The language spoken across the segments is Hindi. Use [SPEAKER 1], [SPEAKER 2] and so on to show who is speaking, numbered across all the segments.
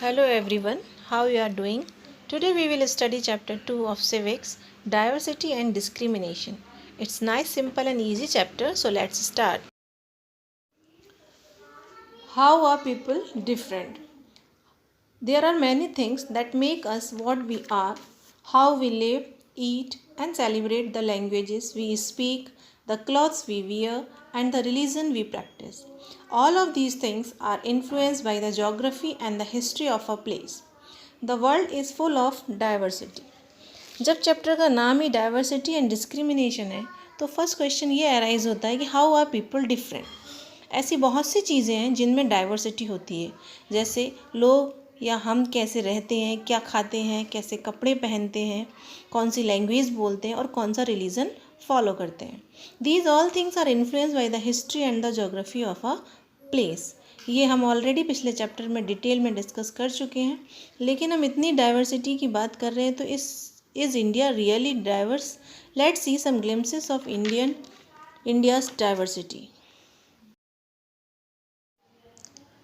[SPEAKER 1] Hello everyone, how you are doing? Today we will study chapter 2 of civics, diversity and discrimination. It's nice, simple and easy chapter, so let's start. How are people different? There are many things that make us what we are, how we live, eat and celebrate, the languages we speak, the clothes we wear and the religion we practice. All of these things are influenced by the geography and the history of a place. The world is full of diversity. जब चैप्टर का नाम ही डाइवर्सिटी एंड डिस्क्रिमिनेशन है तो फर्स्ट क्वेश्चन ये अराइज होता है कि हाउ आर पीपल डिफरेंट। ऐसी बहुत सी चीज़ें हैं जिनमें डाइवर्सिटी होती है, जैसे लोग या हम कैसे रहते हैं, क्या खाते हैं, कैसे कपड़े पहनते हैं, कौन सी लैंग्वेज बोलते हैं और कौन सा रिलीजन फॉलो करते हैं। These all things are influenced by the history and the geography of a place. ये हम ऑलरेडी पिछले चैप्टर में डिटेल में डिस्कस कर चुके हैं, लेकिन हम इतनी डाइवर्सिटी की बात कर रहे हैं तो is India really diverse? Let's see some glimpses of India's diversity.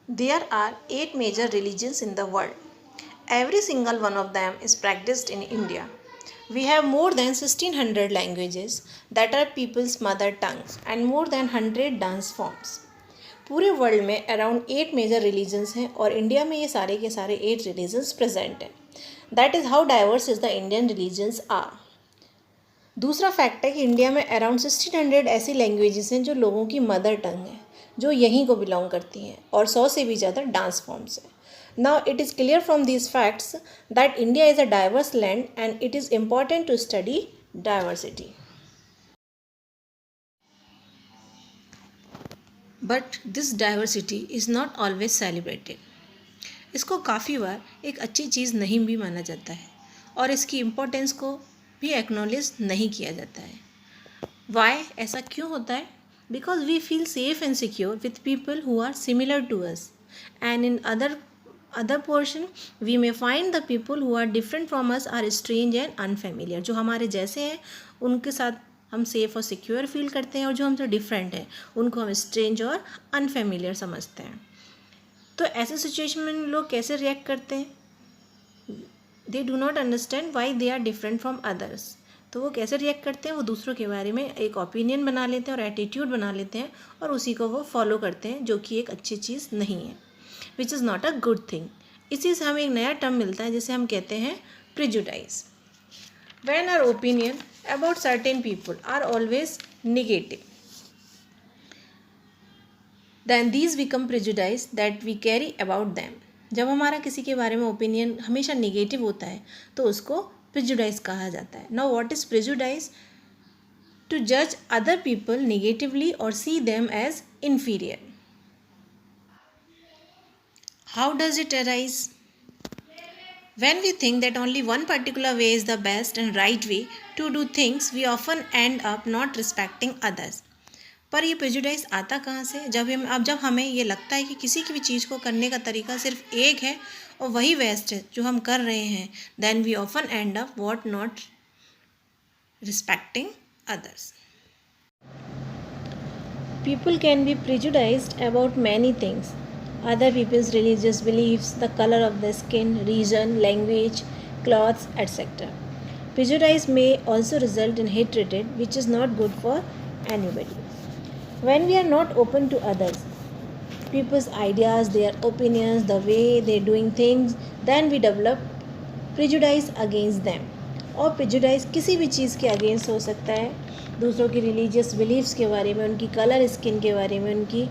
[SPEAKER 1] There are 8 major religions in the world. Every single one of them is practiced in India. We have more than 1600 languages that are people's mother tongues and more than 100 dance forms. पूरे वर्ल्ड में अराउंड 8 मेजर रिलीजन्स हैं और इंडिया में ये सारे के सारे 8 रिलीजन्स प्रेजेंट हैं. That is how diverse is the Indian religions are. दूसरा फैक्ट है कि इंडिया में अराउंड 1600 ऐसी लैंग्वेजेस हैं जो लोगों की मदर टंग है, जो यहीं को बिलोंग करती हैं, और 100 से भी ज़्यादा डांस फॉर्म्स हैं. Now it is clear from these facts that India is a diverse land and it is important to study diversity. But this diversity is not always celebrated. इसको काफ़ी बार एक अच्छी चीज़ नहीं भी माना जाता है और इसकी इम्पोर्टेंस को भी एक्नॉलेज नहीं किया जाता है. वाई? ऐसा क्यों होता है? Because we feel safe and secure with people who are similar to us, and in other portion we may find the people who are different from us are strange and unfamiliar. जो हमारे जैसे हैं उनके साथ हम सेफ और सिक्योर फील करते हैं, और जो हमसे डिफरेंट है उनको हम स्ट्रेंज और अनफेमिलियर समझते हैं. तो ऐसे सिचुएशन में लोग कैसे रिएक्ट करते हैं? They do not understand why they are different from others. तो वो कैसे रिएक्ट करते हैं? वो दूसरों के बारे में एक ओपिनियन बना लेते हैं और एटीट्यूड बना लेते हैं और उसी को वो फॉलो करते हैं, जो कि एक अच्छी चीज़ नहीं है, which is not a good thing. इसी से हमें एक नया टर्म मिलता है जिसे हम कहते हैं prejudice. When our opinion about certain people are always negative, then these become prejudice that we carry about them. जब हमारा किसी के बारे में ओपिनियन हमेशा नेगेटिव होता है तो उसको प्रिजुडाइज कहा जाता है. Now what is prejudice? To जज अदर पीपल नेगेटिवली और see them as inferior. How does it arise? When we think that only one particular way is the best and right way to do things, we often end up not respecting others. पर ये प्रेजुडाइज आता कहाँ से? जब हमें ये लगता है कि किसी की भी चीज़ को करने का तरीका सिर्फ एक है और वही बेस्ट है जो हम कर रहे हैं, then we often end up what not respecting others. People can be prejudiced about many things: other people's religious beliefs, the color of their skin, region, language, clothes, etc. Prejudice may also result in hatred, which is not good for anybody. When we are not open to others, people's ideas, their opinions, the way they're doing things, then we develop prejudice against them. और प्रेजुडाइज किसी भी चीज़ के अगेंस्ट हो सकता है, दूसरों की रिलीजियस बिलीफ्स के बारे में, उनकी कलर स्किन के बारे में, उनकी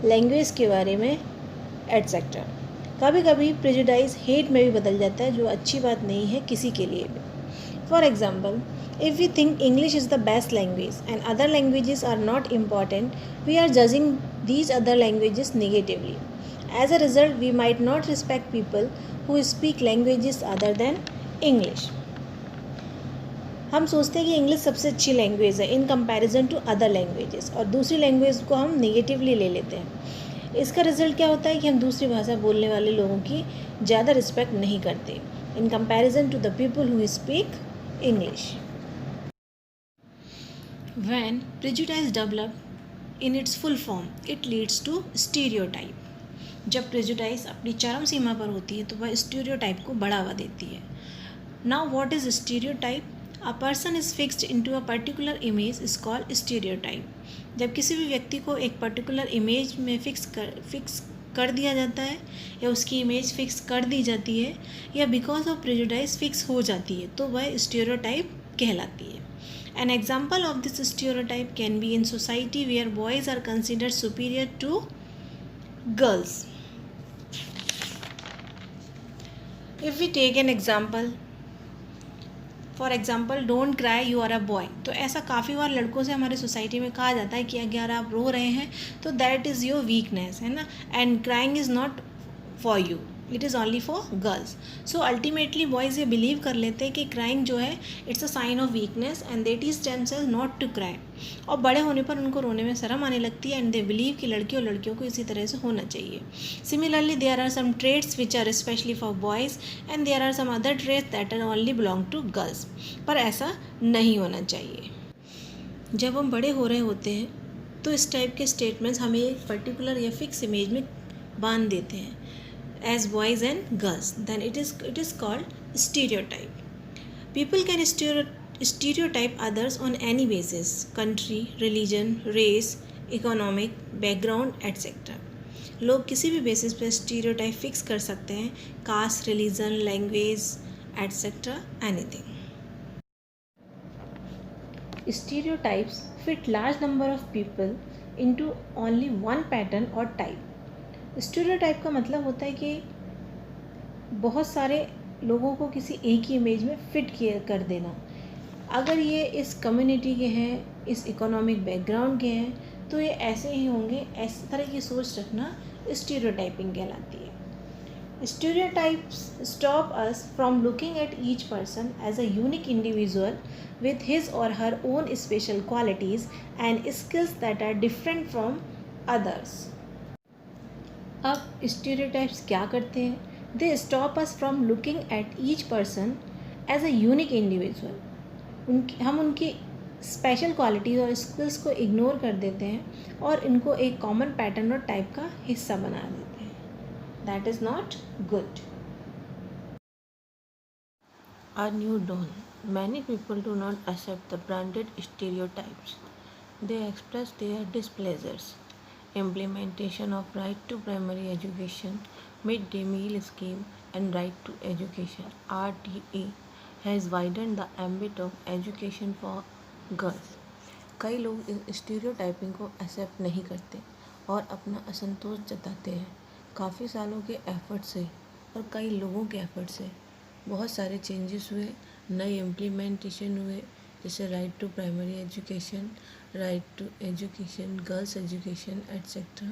[SPEAKER 1] लैंग्वेज के बारे में, एट्सेट्रा. कभी कभी प्रेजुडाइज हेट में भी बदल जाता है, जो अच्छी बात नहीं है किसी के लिए भी. For example, if we think English is the best language and other languages are not important, we are judging these other languages negatively. As a result, we might not respect people who speak languages other than English. हम सोचते हैं कि इंग्लिश सबसे अच्छी लैंग्वेज है in comparison to other languages, और दूसरी लैंग्वेज को हम नेगेटिवली ले लेते हैं. इसका रिजल्ट क्या होता है कि हम दूसरी भाषा बोलने वाले लोगों की ज़्यादा रिस्पेक्ट नहीं करते in comparison to the people who speak English. When prejudice develops in its full form, it leads to stereotype. जब प्रेजुडाइज अपनी चरम सीमा पर होती है तो वह स्टीरियोटाइप को बढ़ावा देती है. Now what is stereotype? A person is fixed into a particular image is called stereotype. जब किसी भी व्यक्ति को एक पर्टिकुलर इमेज में फिक्स कर दिया जाता है या उसकी इमेज फिक्स कर दी जाती है या बिकॉज ऑफ प्रेजुडाइज फिक्स हो जाती है तो वह स्टीरियोटाइप कहलाती है. An example of this stereotype can be in society where boys are considered superior to girls. If we take an example, for example don't cry you are a boy, तो ऐसा काफ़ी बार लड़कों से हमारे सोसाइटी में कहा जाता है कि अगर आप रो रहे हैं तो दैट इज़ योर वीकनेस, है ना, and crying is not for you, it is only for girls. So ultimately boys ये बिलीव कर लेते हैं कि क्राइंग जो है it's a sign of weakness and they teach themselves not to cry. और बड़े होने पर उनको रोने में शर्म आने लगती है एंड दे बिलीव कि लड़की और लड़कियों को इसी तरह से होना चाहिए. Similarly there are some traits which are specially for boys and there are some other traits that are only belong to girls. पर ऐसा नहीं होना चाहिए. जब हम बड़े हो रहे होते हैं तो इस टाइप के स्टेटमेंट्स हमें एक पर्टिकुलर या फिक्स इमेज में बांध देते हैं as boys and girls, then it is called stereotype. People can stereotype others on any basis: country, religion, race, economic background, etc. लोग किसी भी बेसिस पे स्टीरियोटाइप फिक्स कर सकते हैं, caste, religion, language, etcetera, anything. Stereotypes fit large number of people into only one pattern or type. Stereotype का मतलब होता है कि बहुत सारे लोगों को किसी एक ही इमेज में फिट किया कर देना. अगर ये इस कम्युनिटी के हैं, इस इकोनॉमिक बैकग्राउंड के हैं, तो ये ऐसे ही होंगे. इस तरह की सोच रखना स्टीरियोटाइपिंग कहलाती है. Stereotypes stop us from looking at each person as a unique individual with his or her own special qualities and skills that are different from others. अब stereotypes क्या करते हैं? They stop us from looking at each person as a unique individual. हम उनकी स्पेशल क्वालिटीज़ और स्किल्स को इग्नोर कर देते हैं और इनको एक कॉमन पैटर्न और टाइप का हिस्सा बना देते हैं. That is not good. A new dawn. Many people do not accept the branded stereotypes. They express their displeasures. Implementation of right to primary education, midday meal scheme, and right to education (RTA) has widened the ambit of education for girls. कई लोग इस स्टीरियोटाइपिंग को एक्सेप्ट नहीं करते और अपना असंतोष जताते हैं. काफ़ी सालों के एफ़र्ट से और कई लोगों के एफ़र्ट से बहुत सारे चेंजेस हुए, नए इम्प्लीमेंटेशन हुए, जैसे right to primary education, right to education, girls education, etcetera.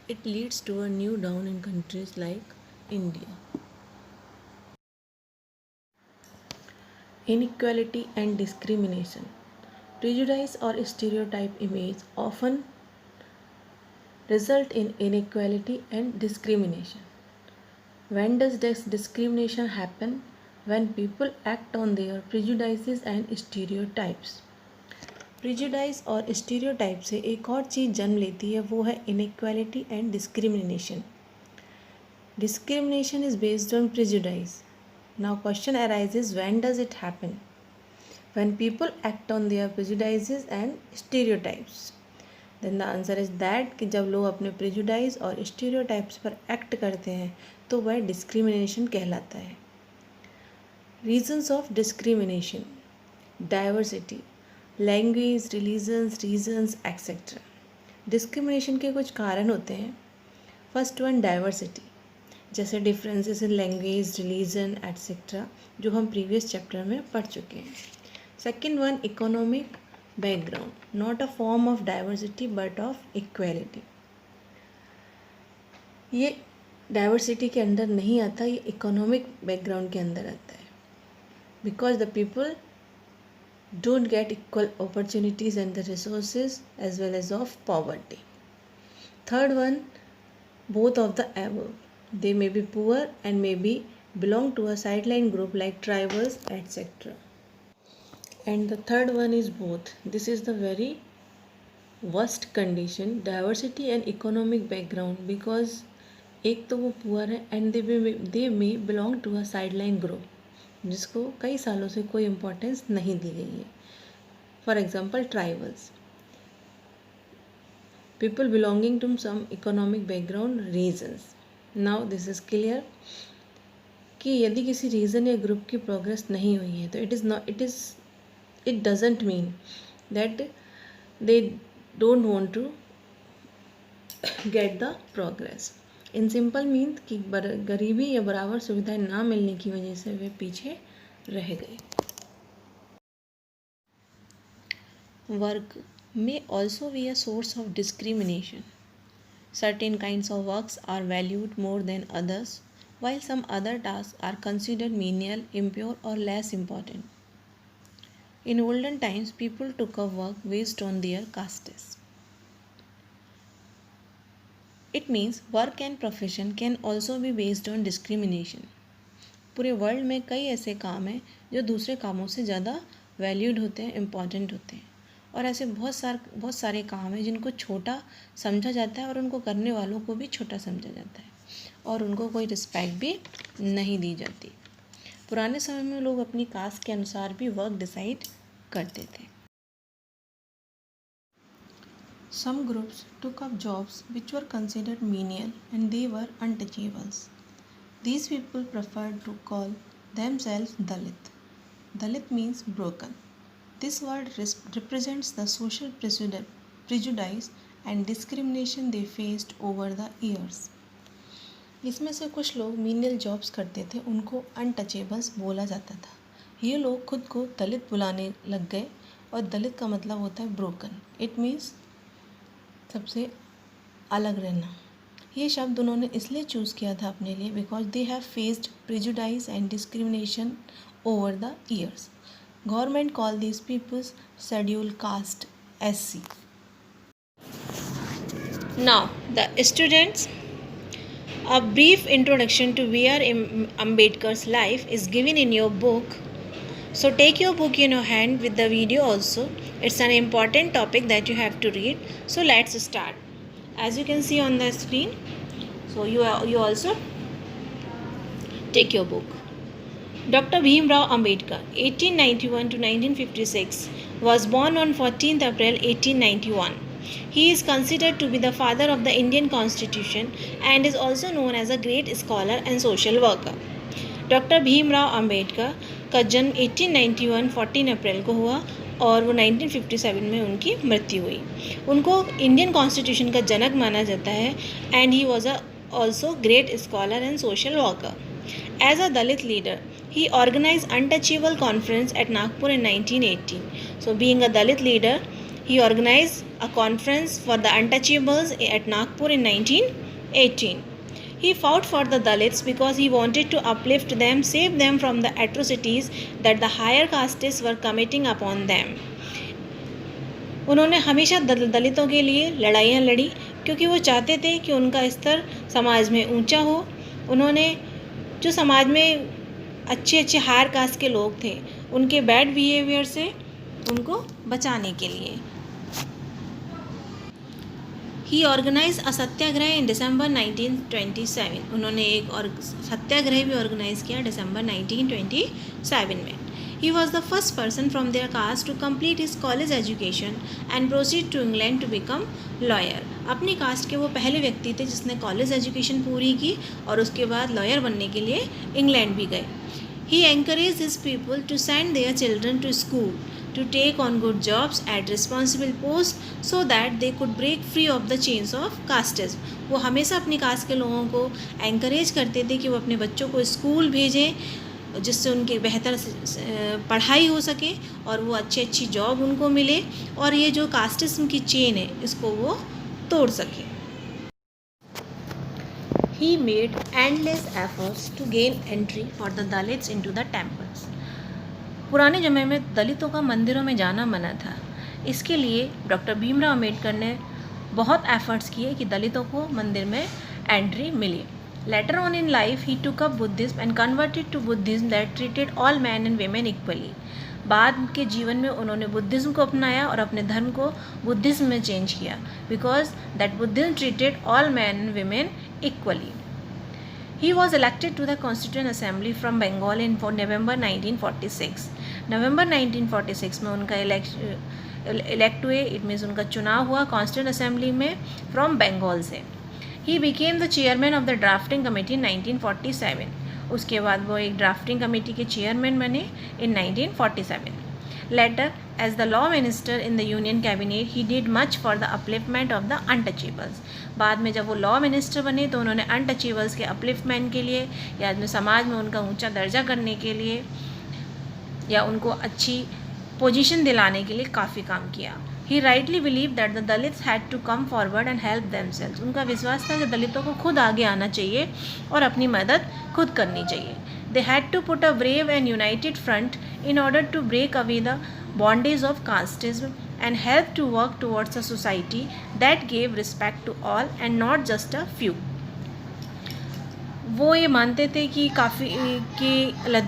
[SPEAKER 1] It leads to a new dawn in countries like India. Inequality and discrimination. Prejudice or stereotype image often result in inequality and discrimination. When does this discrimination happen? When people act on their prejudices and stereotypes. Prejudice और stereotype से एक और चीज़ जन्म लेती है, वो है inequality and discrimination. Discrimination is based on prejudice. Now question arises, when does it happen? When people act on their prejudices and stereotypes. Then the answer is that कि जब लोग अपने prejudice और stereotypes पर act करते हैं तो वह discrimination कहलाता है. Reasons of discrimination: diversity, language, religions, reasons, etc. Discrimination के कुछ कारण होते हैं. First one, diversity, जैसे differences in language, religion, etc. जो हम previous chapter में पढ़ चुके हैं. Second one, economic background, not a form of diversity but of equality. ये डाइवर्सिटी के अंदर नहीं आता, ये इकोनॉमिक बैकग्राउंड के अंदर आता है. Because the people don't get equal opportunities and the resources as well as of poverty. Third one, both of the above. They may be poor and may be belong to a sideline group like tribals, etc. And the third one is both. This is the very worst condition, diversity and economic background, because एक तो वो पुअर है and they may belong to a sideline group जिसको कई सालों से कोई इम्पोर्टेंस नहीं दी गई है. For example tribals, people belonging to some economic background reasons. Now this is clear कि यदि किसी रीज़न या ग्रुप की प्रोग्रेस नहीं हुई है तो it doesn't mean that they don't want to get the progress. In simple mean कि गरीबी या बराबर सुविधाएं ना मिलने की वजह से वे पीछे रह गए. Work may also be a source of discrimination. Certain kinds of works are valued more than others, while some other tasks are considered menial, impure, or less important. In olden times, people took up work based on their castes. It means work and profession can also be based on discrimination. पूरे वर्ल्ड में कई ऐसे काम हैं जो दूसरे कामों से ज़्यादा वैल्यूड होते हैं, इम्पॉर्टेंट होते हैं, और ऐसे बहुत सारे काम हैं जिनको छोटा समझा जाता है और उनको करने वालों को भी छोटा समझा जाता है और उनको कोई रिस्पेक्ट भी नहीं दी जाती. पुराने समय में लोग अपनी कास्ट के अनुसार भी वर्क डिसाइड करते थे. Some groups took up jobs which were considered menial and they were untouchables. These people preferred to call themselves Dalit. Dalit means broken. This word represents the social prejudice and discrimination they faced over the years. इसमें से कुछ लोग मीनियल जॉब्स करते थे, उनको अनटचेबल्स बोला जाता था. ये लोग खुद को दलित बुलाने लग गए और दलित का मतलब होता है ब्रोकन. इट मीन्स सबसे अलग रहना. ये शब्द उन्होंने इसलिए चूज़ किया था अपने लिए because they have faced prejudice and discrimination over the years. Government call these peoples scheduled caste SC. Now the students, a brief introduction to B.R. Ambedkar's life is given in your book. So take your book in your hand with the video also. It's an important topic that you have to read. So let's start. As you can see on the screen, so you also take your book. Dr. Bhimrao Ambedkar, 1891 to 1956, was born on 14th April 1891. He is considered to be the father of the Indian Constitution and is also known as a great scholar and social worker. Dr. Bhimrao Ambedkar का जन्म 1891 14 अप्रैल को हुआ और वो 1957 में उनकी मृत्यु हुई. उनको इंडियन कॉन्स्टिट्यूशन का जनक माना जाता है and he was also great scholar and social worker. As a Dalit leader, he organized Untouchable Conference at Nagpur in 1918. So being a Dalit leader, he organized a conference for the Untouchables at Nagpur in 1918. He fought for the Dalits because he wanted to uplift them, save them from the atrocities that the higher castes were committing upon them. उन्होंने हमेशा दलितों के लिए लड़ाइयाँ लड़ी क्योंकि वो चाहते थे कि उनका स्तर समाज में ऊंचा हो. उन्होंने जो समाज में अच्छे हायर कास्ट के लोग थे उनके बैड बिहेवियर से उनको बचाने के लिए. ही ऑर्गेनाइज अ सत्याग्रह इन दिसंबर 1927. उन्होंने एक और सत्याग्रह भी ऑर्गेनाइज किया दिसंबर 1927 में. He was the first person from their caste to complete his college education and proceed to England to become lawyer. अपनी कास्ट के वो पहले व्यक्ति थे जिसने कॉलेज एजुकेशन पूरी की और उसके बाद लॉयर बनने के लिए इंग्लैंड भी गए. He encouraged his people to send their children to school, to take on good jobs at responsible posts so that they could break free of the chains of casteism. वो हमेशा अपनी कास्ट के लोगों को encourage करते थे कि वो अपने बच्चों को स्कूल भेजें जिससे उनकी बेहतर पढ़ाई हो सके और वो अच्छी जॉब उनको मिले और ये जो कास्टिज्म की चेन है इसको वो तोड़ सके. He made endless efforts to gain entry for the Dalits into the temples. पुराने समय में दलितों का मंदिरों में जाना मना था. इसके लिए डॉक्टर भीमराव अम्बेडकर ने बहुत एफर्ट्स किए कि दलितों को मंदिर में एंट्री मिले. Later on in life, he took up Buddhism and converted to Buddhism that treated all men and women equally. बाद के जीवन में उन्होंने बुद्धिज़्म को अपनाया और अपने धर्म को बुद्धिज़्म में चेंज किया because that Buddhism treated all man and women equally. He was elected to the Constituent Assembly from Bengal in November 1946. नवंबर 1946 में उनका इलेक्ट हुए, इट मीन्स उनका चुनाव हुआ कॉन्स्टिट्यूंट असेंबली में फ्रॉम बंगाल से. He became the chairman of the drafting committee इन 1947. उसके बाद वो एक ड्राफ्टिंग कमेटी के चेयरमैन बने in 1947. Later as the law minister in the union cabinet he did much for the upliftment of the untouchables. बाद में जब वो लॉ मिनिस्टर बने तो उन्होंने अनटचेबल्स के अपलिफ्टमेंट के लिए या समाज में उनका ऊंचा दर्जा करने के लिए या उनको अच्छी पोजीशन दिलाने के लिए काफ़ी काम किया. ही rightly believe that the Dalits had to come forward and help themselves. उनका विश्वास था कि दलितों को खुद आगे आना चाहिए और अपनी मदद खुद करनी चाहिए. They had to put a brave and united front in order to break away the bondage of casteism and help to work towards a society that gave respect to all and not just a few. वो ये मानते थे कि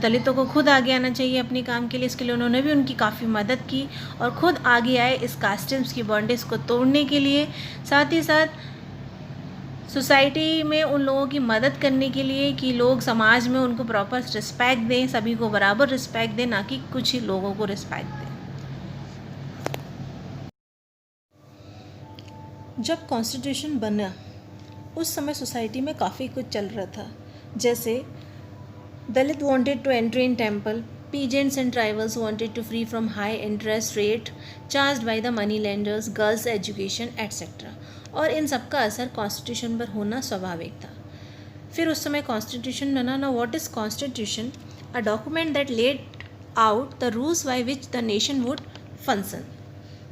[SPEAKER 1] दलितों को खुद आगे आना चाहिए अपने काम के लिए. इसके लिए उन्होंने भी उनकी काफ़ी मदद की और ख़ुद आगे आए इस कास्टिज्म की बॉन्डेज को तोड़ने के लिए. साथ ही साथ सोसाइटी में उन लोगों की मदद करने के लिए कि लोग समाज में उनको प्रॉपर रिस्पेक्ट दें, सभी को बराबर रिस्पेक्ट दें, ना कि कुछ ही लोगों को रिस्पेक्ट दें. जब कॉन्स्टिट्यूशन बना उस समय सोसाइटी में काफ़ी कुछ चल रहा था. जैसे दलित wanted to enter in temple, peasants and tribals wanted to free from high interest rate charged by the money lenders, girls education etcetera. और इन सब का असर कॉन्स्टिट्यूशन पर होना स्वाभाविक था. फिर उस समय कॉन्स्टिट्यूशन बना. ना what is constitution? A document that laid out the rules by which the nation would function.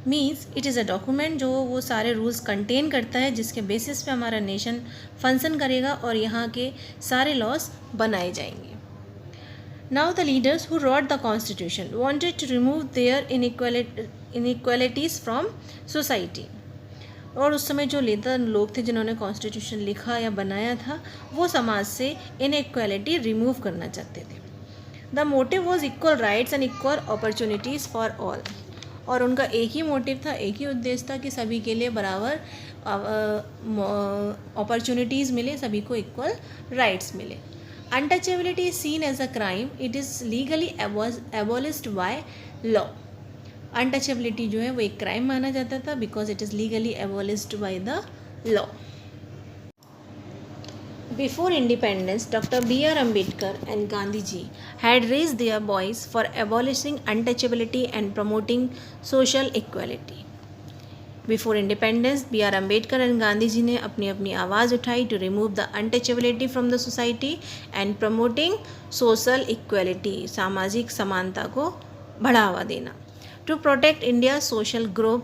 [SPEAKER 1] Means it is a document जो वो सारे रूल्स कंटेन करता है जिसके बेसिस पे हमारा नेशन फंक्शन करेगा और यहाँ के सारे लॉज बनाए जाएंगे. Now the leaders who wrote the constitution wanted to remove their inequalities from society. और उस समय जो लीडर लोग थे जिन्होंने कॉन्स्टिट्यूशन लिखा या बनाया था वो समाज से इनइक्वालिटी रिमूव करना चाहते थे. The motive was equal rights and equal opportunities for all. और उनका एक ही मोटिव था, एक ही उद्देश्य था कि सभी के लिए बराबर अपॉर्चुनिटीज़ मिले, सभी को इक्वल राइट्स मिले. Untouchability is seen as a crime, it is legally abolished by law. Untouchability जो है वो एक क्राइम माना जाता था because it is legally abolished by the law. Before independence, Dr. B.R. Ambedkar and Gandhiji had raised their voice for abolishing untouchability and promoting social equality. Before independence, B.R. Ambedkar and Gandhiji ने अपनी अपनी आवाज़ उठाई to remove the untouchability from the society and promoting social equality, सामाजिक समानता को बढ़ावा देना. To protect India's social group,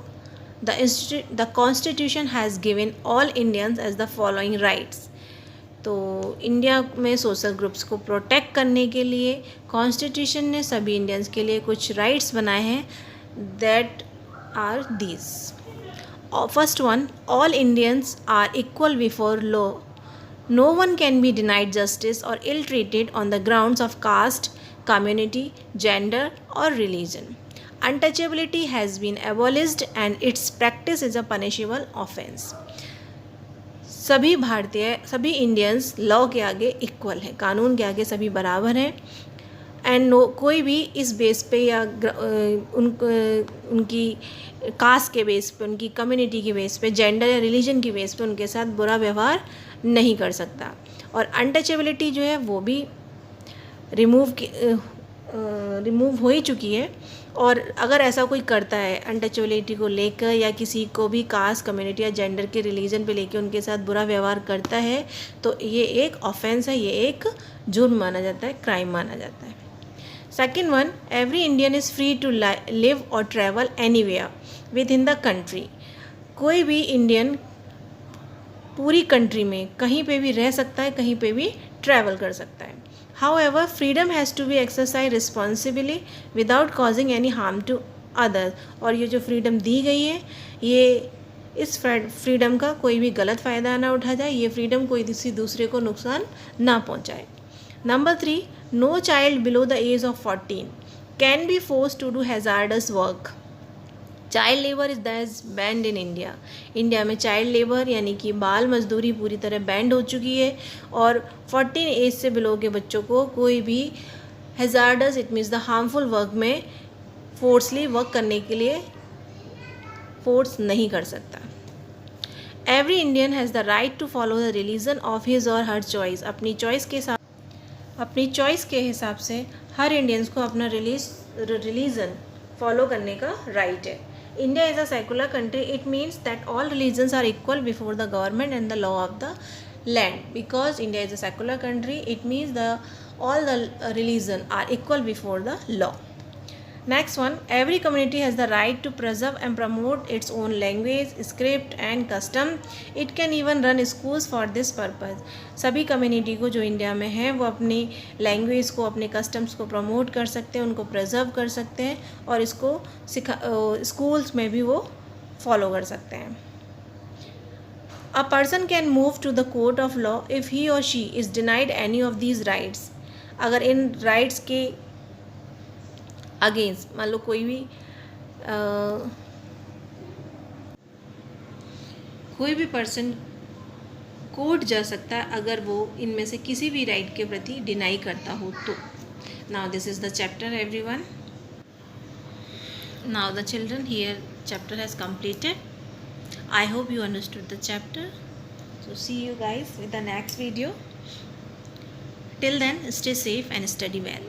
[SPEAKER 1] the Constitution has given all Indians as the following rights. तो इंडिया में सोशल ग्रुप्स को प्रोटेक्ट करने के लिए कॉन्स्टिट्यूशन ने सभी इंडियंस के लिए कुछ राइट्स बनाए हैं. That are these. First one, all Indians are equal before law. No one can be denied justice और ill treated on the grounds of cast, community, gender और religion. Untouchability has been abolished and it's practice is a punishable offence. सभी भारतीय, सभी इंडियंस लॉ के आगे इक्वल हैं, कानून के आगे सभी बराबर हैं. एंड कोई भी इस बेस पे या उनकी कास्ट के बेस पे, उनकी कम्युनिटी के बेस पे, जेंडर या रिलीजन की बेस पे उनके साथ बुरा व्यवहार नहीं कर सकता. और अनटचेबिलिटी जो है वो भी रिमूव हो ही चुकी है. और अगर ऐसा कोई करता है अनटचेबिलिटी को लेकर या किसी को भी कास्ट, कम्युनिटी या जेंडर के रिलीजन पे लेके उनके साथ बुरा व्यवहार करता है तो ये एक ऑफेंस है, ये एक जुर्म माना जाता है, क्राइम माना जाता है. Second one, every Indian is free to live और travel anywhere with in the country. कोई भी इंडियन पूरी कंट्री में कहीं पे भी रह सकता है, कहीं पे भी ट्रैवल कर सकता है. However, freedom has to be exercised responsibly without causing any harm to others. और ये जो फ्रीडम दी गई है, ये इस फ्रीडम का कोई भी गलत फ़ायदा ना उठा जाए, ये फ्रीडम कोई किसी दूसरे को नुकसान ना पहुंचाए. Number 3, no child below the age of 14 can be force to do hazardous work. Child labour is दैज band in India. India में चाइल्ड लेबर यानी कि बाल मजदूरी पूरी तरह बैंड हो चुकी है और 14 एज से बिलो के बच्चों को कोई भी hazards it means the harmful work में फोर्सली वर्क करने के लिए फोर्स नहीं कर सकता। Every Indian has the right to follow the religion of his or her choice. अपनी चॉइस के हिसाब से हर इंडियंस को अपना रिलीजन फॉलो करने का राइट है। India is a secular country, it means that all religions are equal before the government and the law of the land. Because India is a secular country, it means all the religion are equal before the law. Next one, every community has the right to preserve and promote its own language, script and custom. It can even run schools for this purpose. सभी कम्युनिटी को जो इंडिया में है वो अपनी लैंग्वेज को, अपने कस्टम्स को प्रमोट कर सकते हैं, उनको प्रिजर्व कर सकते हैं और इसको स्कूल्स में भी वो फॉलो कर सकते हैं। A person can move to the court of law if he or she is denied any of these rights. अगर इन राइट्स के अगेंस्ट मान लो कोई भी पर्सन कोर्ट जा सकता है अगर वो इनमें से किसी भी राइट के प्रति डिनाई करता हो तो। Now this is the chapter everyone. Now the children, here chapter has completed. I hope you understood the chapter. So see you guys with the next video. Till then, stay safe and study well.